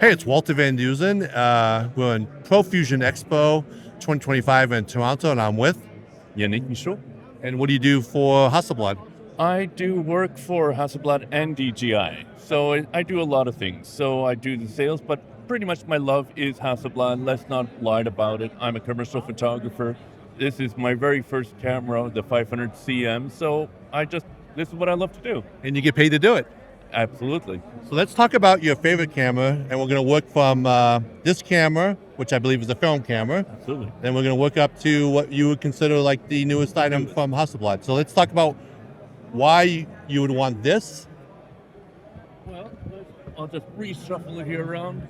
Hey, it's Walter Van Dusen. We're in ProFusion Expo 2025 in Toronto, and I'm with. Yannick Michaud. And what do you do for Hasselblad? I do work for Hasselblad and DJI, so I do a lot of things. So I do the sales, but pretty much my love is Hasselblad. Let's not lie about it. I'm a commercial photographer. This is my very first camera, the 500 CM. So this is what I love to do. And you get paid to do it. Absolutely. So let's talk about your favorite camera, and we're going to work from this camera, which I believe is a film camera. Absolutely. Then we're going to work up to what you would consider like the newest item from Hasselblad. So let's talk about why you would want this. Well, I'll just reshuffle it here around.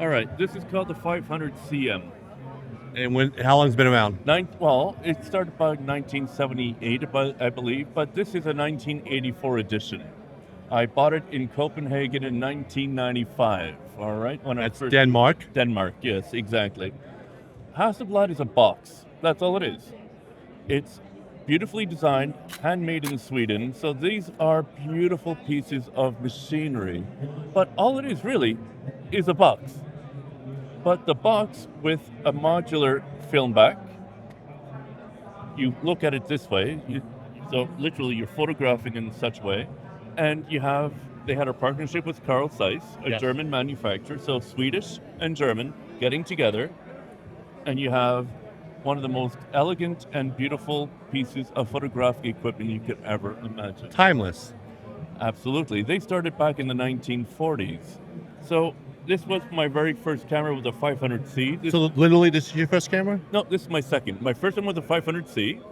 All right, this is called the 500 CM. And how long has it been around? It started about 1978, I believe, but this is a 1984 edition. I bought it in Copenhagen in 1995, all right? That's Denmark? Denmark, yes, exactly. Hasselblad is a box. That's all it is. It's beautifully designed, handmade in Sweden. So these are beautiful pieces of machinery. But all it is really is a box. But the box with a modular film back, you look at it this way, so literally you're photographing in such a way, and they had a partnership with Carl Zeiss, a German manufacturer, so Swedish and German getting together, and you have one of the most elegant and beautiful pieces of photographic equipment you could ever imagine. Timeless. Absolutely. They started back in the 1940s. So this was my very first camera with a 500C. So literally this is your first camera? No, this is my second. My first one was a 500C,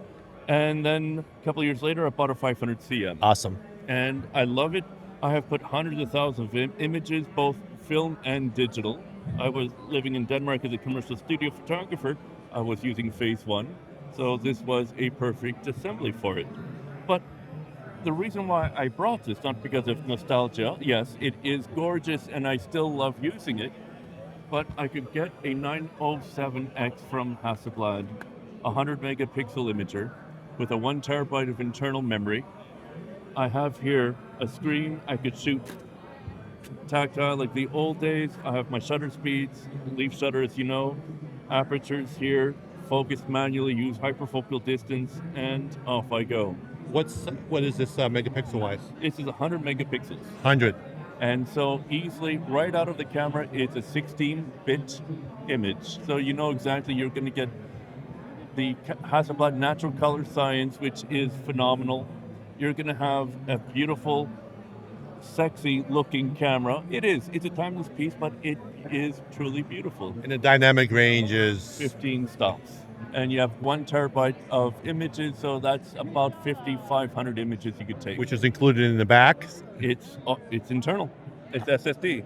and then a couple of years later I bought a 500CM. Awesome. And I love it. I have put hundreds of thousands of images, both film and digital. I was living in Denmark as a commercial studio photographer. I was using Phase 1, so this was a perfect assembly for it. But the reason why I brought this, not because of nostalgia, yes, it is gorgeous and I still love using it, but I could get a 907X from Hasselblad, a 100 megapixel imager with a 1 terabyte of internal memory. I have here a screen. I could shoot tactile like the old days. I have my shutter speeds, leaf shutter as you know, apertures here, focus manually, use hyperfocal distance, and off I go. What is this megapixel wise? This is 100 megapixels. 100. And so easily, right out of the camera, it's a 16-bit image. So you know exactly you're going to get the Hasselblad natural color science, which is phenomenal. You're going to have a beautiful, sexy looking camera. It's a timeless piece, but it is truly beautiful. And the dynamic range is 15 stops. And you have 1 terabyte of images, so that's about 5,500 images you could take. Which is included in the back. It's internal. It's SSD.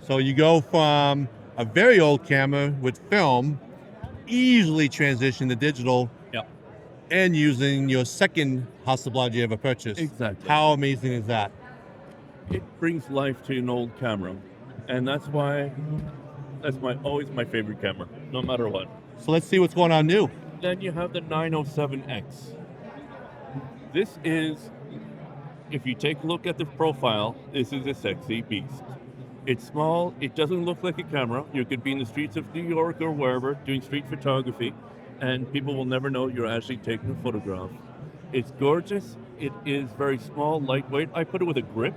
So you go from a very old camera with film, easily transition to digital, and using your second Hasselblad you ever purchased. Exactly. How amazing is that? It brings life to an old camera, and that's always my favorite camera, no matter what. So let's see what's going on new. Then you have the 907X. This is, if you take a look at the profile, this is a sexy beast. It's small, it doesn't look like a camera. You could be in the streets of New York or wherever doing street photography, and people will never know you're actually taking a photograph. It's gorgeous, it is very small, lightweight. I put it with a grip,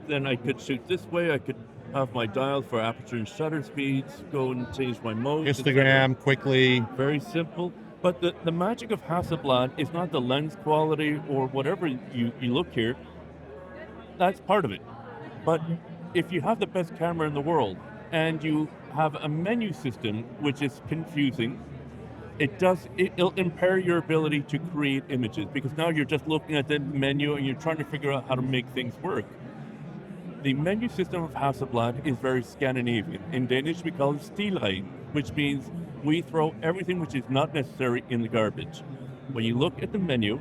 then I could shoot this way, I could have my dials for aperture and shutter speeds, go and change my mode. Instagram, quickly. Very simple. But the magic of Hasselblad is not the lens quality or whatever you look here. That's part of it. But if you have the best camera in the world and you have a menu system which is confusing, it'll impair your ability to create images, because now you're just looking at the menu and you're trying to figure out how to make things work. The menu system of Hasselblad is very Scandinavian. In Danish, we call it stabilization, which means we throw everything which is not necessary in the garbage. When you look at the menu,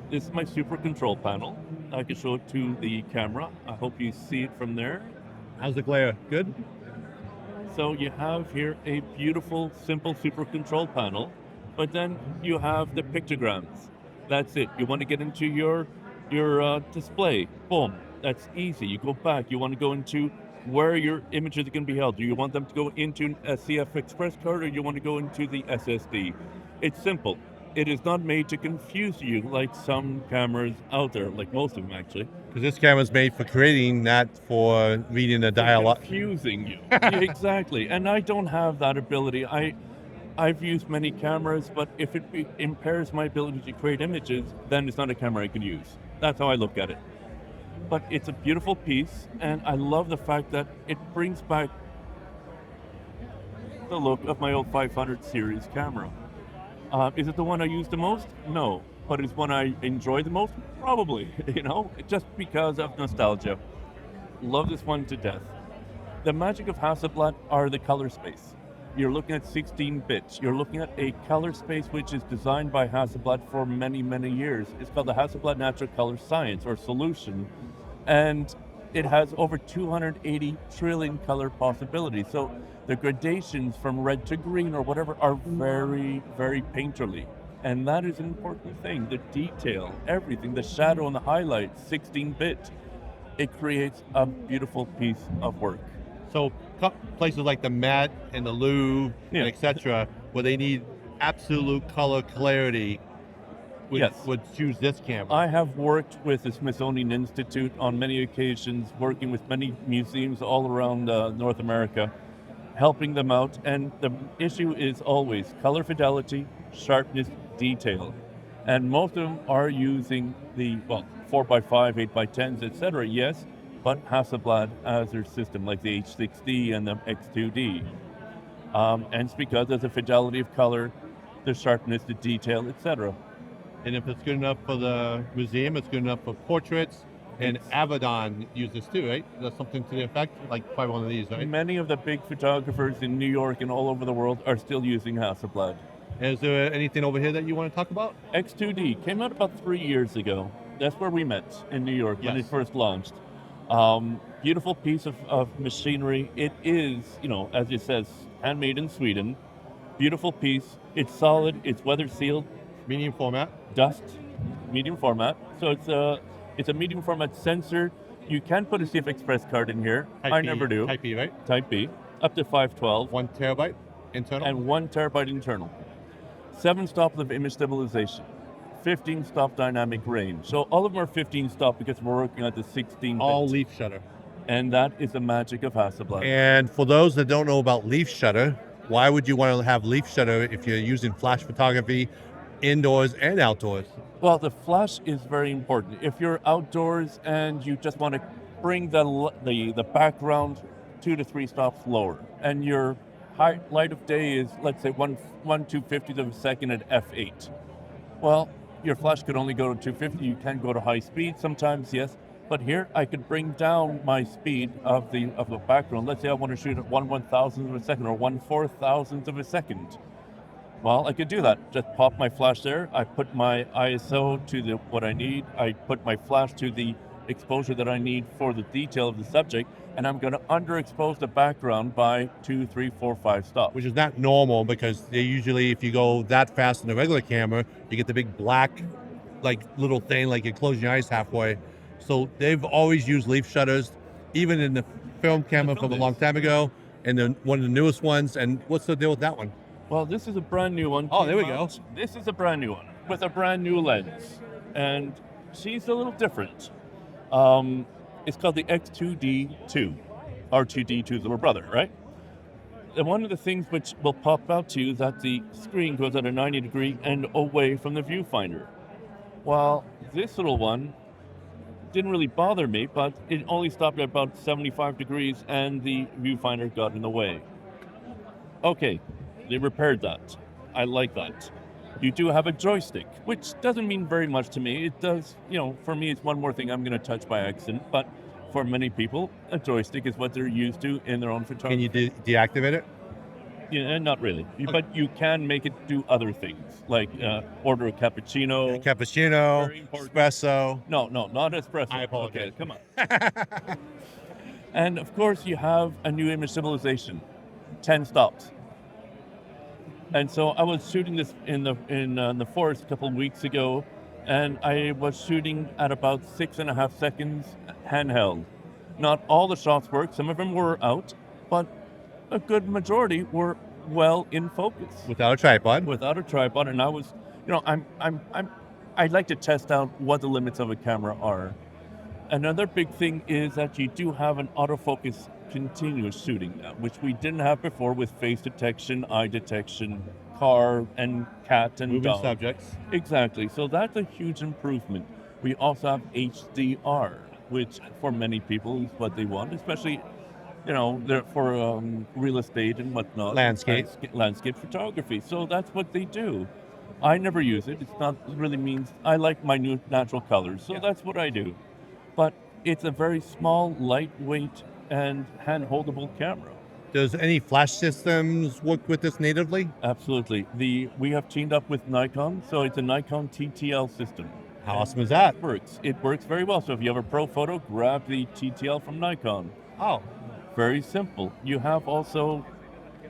this is my super control panel. I can show it to the camera. I hope you see it from there. How's the glare? Good? So you have here a beautiful, simple super control panel, but then you have the pictograms. That's it. You want to get into your display. Boom. That's easy. You go back. You want to go into where your images are going to be held. Do you want them to go into a CF Express card, or you want to go into the SSD? It's simple. It is not made to confuse you like some cameras out there, like most of them actually. Because this camera's made for creating, not for reading the dialogue. Confusing you. Exactly. And I don't have that ability. I've used many cameras, but if it impairs my ability to create images, then it's not a camera I can use. That's how I look at it. But it's a beautiful piece, and I love the fact that it brings back the look of my old 500 series camera. Is it the one I use the most? No. But is one I enjoy the most? Probably, just because of nostalgia. Love this one to death. The magic of Hasselblad are the color space. You're looking at 16 bits. You're looking at a color space which is designed by Hasselblad for many, many years. It's called the Hasselblad Natural Color Science or Solution. And it has over 280 trillion color possibilities. So the gradations from red to green or whatever are very, very painterly. And that is an important thing. The detail, everything, the shadow and the highlights, 16-bit. It creates a beautiful piece of work. So places like the Met and the Louvre, and etc., where they need absolute color clarity, would choose this camera. I have worked with the Smithsonian Institute on many occasions, working with many museums all around North America, helping them out. And the issue is always color fidelity, sharpness, detail. And most of them are using the 4x5, 8x10s, etc. Yes, but Hasselblad as their system, like the H6D and the X2D. And it's because of the fidelity of color, the sharpness, the detail, etc. And if it's good enough for the museum, it's good enough for portraits. And Avedon uses too, right? That's something to the effect, like probably one of these, right? Many of the big photographers in New York and all over the world are still using Hasselblad. Is there anything over here that you want to talk about? X2D came out about 3 years ago. That's where we met in New York when it first launched. Beautiful piece of machinery. It is, as it says, handmade in Sweden. Beautiful piece. It's solid. It's weather sealed. Medium format. Dust. Medium format. So it's a medium format sensor. You can put a CF Express card in here. I never do. Type B, right? Type B. Up to 512. 1 terabyte internal. And 1 terabyte internal. 7 stops of image stabilization. 15 stop dynamic range. So all of them are 15 stop because we're working at the 16 bit. All leaf shutter. And that is the magic of Hasselblad. And for those that don't know about leaf shutter, why would you want to have leaf shutter if you're using flash photography indoors and outdoors? Well, the flash is very important. If you're outdoors and you just want to bring the background 2 to 3 stops lower, and your light of day is, let's say, 1/250th of a second at f8. Well, your flash could only go to 250. You can go to high speed sometimes, yes. But here, I could bring down my speed of the background. Let's say I want to shoot at 1/1000th of a second or 1/4000th of a second. Well, I could do that. Just pop my flash there. I put my ISO to what I need. I put my flash to the exposure that I need for the detail of the subject, and I'm going to underexpose the background by 2, 3, 4, 5 stops. Which is not normal because they usually, if you go that fast in a regular camera, you get the big black, like little thing, like you close your eyes halfway. So they've always used leaf shutters, even in the film camera from a long time ago, and one of the newest ones. And what's the deal with that one? Well, this is a brand new one. Oh, there we go. This is a brand new one with a brand new lens, and she's a little different. It's called the X2D II. R2D2's little brother, right? And one of the things which will pop out to you is that the screen goes at a 90-degree and away from the viewfinder. Well, this little one didn't really bother me, but it only stopped at about 75 degrees and the viewfinder got in the way. Okay, they repaired that. I like that. You do have a joystick, which doesn't mean very much to me. It does, for me, it's one more thing I'm going to touch by accident, but for many people, a joystick is what they're used to in their own photography. Can you deactivate it? Yeah, not really. Okay. But you can make it do other things, like order a cappuccino. Espresso. No, not espresso. I apologize. Okay, come on. And of course, you have a new image stabilization, 10 stops. And so I was shooting this in the forest a couple of weeks ago, and I was shooting at about 6.5 seconds handheld. Not all the shots worked. Some of them were out, but a good majority were well in focus. Without a tripod. Without a tripod, and I was, I'd like to test out what the limits of a camera are. Another big thing is that you do have an autofocus continuous shooting now, which we didn't have before with face detection, eye detection, car and cat and Moving dog. subjects. Exactly. So that's a huge improvement. We also have HDR, which for many people is what they want, especially they're for real estate and whatnot. Landscape photography. So that's what they do. I never use it. It's not really means I like my new natural colors. So that's what I do. But it's a very small, lightweight, and hand-holdable camera. Does any flash systems work with this natively? Absolutely. We have teamed up with Nikon, so it's a Nikon TTL system. How awesome is that? It works very well. So if you have a pro photo, grab the TTL from Nikon. Oh. Very simple. You have also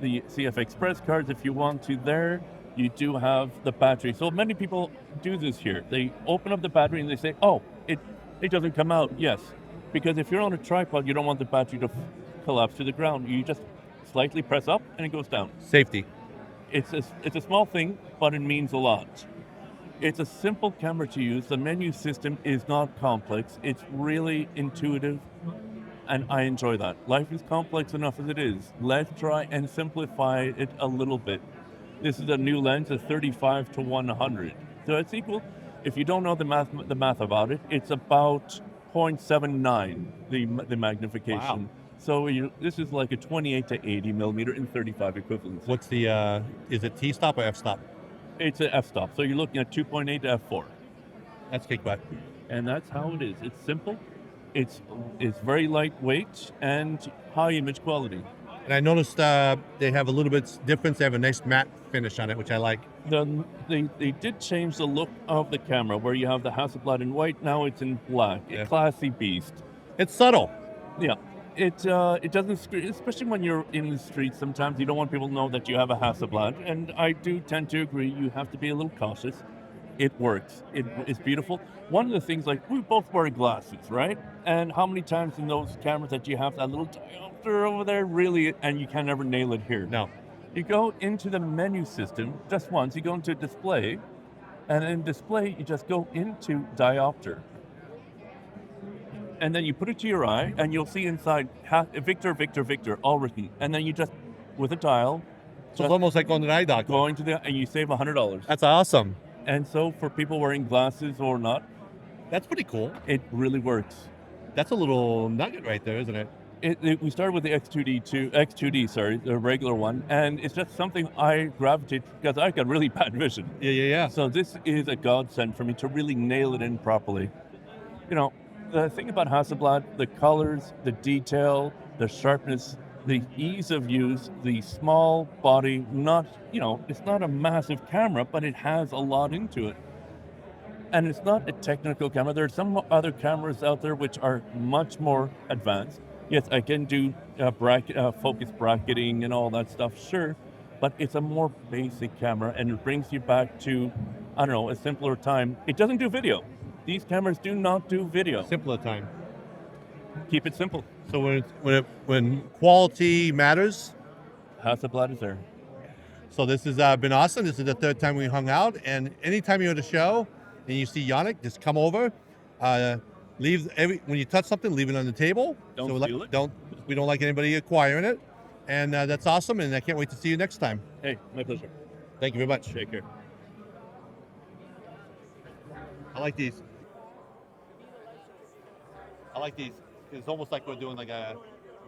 the CF Express cards if you want to there. You do have the battery. So many people do this here. They open up the battery and they say, oh, it doesn't come out. Yes. Because if you're on a tripod, you don't want the battery to collapse to the ground. You just slightly press up and it goes down. Safety. It's a small thing, but it means a lot. It's a simple camera to use. The menu system is not complex. It's really intuitive, and I enjoy that. Life is complex enough as it is. Let's try and simplify it a little bit. This is a new lens, a 35-100. So it's equal. If you don't know the math about it, it's about 0.79 the magnification. Wow. So this is like a 28 to 80 millimeter in 35 equivalents. What's the, is it T-stop or F-stop? It's an f-stop, so you're looking at 2.8 to f4. That's kick butt. And that's how it is. It's simple, it's very lightweight, and high image quality. And I noticed they have a little bit difference. They have a nice matte finish on it, which I like. They did change the look of the camera, where you have the Hasselblad in white, now it's in black. Yeah. A classy beast. It's subtle. Yeah. It doesn't scream, especially when you're in the streets. Sometimes you don't want people to know that you have a Hasselblad, and I do tend to agree. You have to be a little cautious. It works. It's beautiful. One of the things, like, we both wear glasses, right? And how many times in those cameras that you have that little diopter over there, really, and you can never nail it here? No. You go into the menu system just once. You go into display, and in display you just go into diopter. And then you put it to your eye, and you'll see inside Victor, Victor, Victor, all written. And then you just, with a dial, So it's almost like going to an eye doctor. going to and you save $100. That's awesome. And so for people wearing glasses or not, That's pretty cool. it really works. That's a little nugget right there, isn't it? We started with the X2D, the regular one, and it's just something I gravitate because I got really bad vision. Yeah. So this is a godsend for me to really nail it in properly. The thing about Hasselblad, the colors, the detail, the sharpness, the ease of use, the small body, it's not a massive camera, but it has a lot into it. And it's not a technical camera. There are some other cameras out there which are much more advanced. Yes, I can do focus bracketing and all that stuff, sure, but it's a more basic camera, and it brings you back to, a simpler time. It doesn't do video. These cameras do not do video. Simpler time. Keep it simple. So when quality matters. Hasselblad is there. So this has been awesome. This is the third time we hung out, and anytime you're at a show and you see Yannick, just come over. When you touch something, leave it on the table. Don't steal it. We don't like anybody acquiring it, and that's awesome. And I can't wait to see you next time. Hey, my pleasure. Thank you very much. Take care. I like these. It's almost like we're doing like a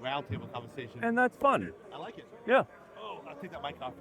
roundtable conversation. And that's fun. I like it. Yeah. Oh, I'll take that mic off.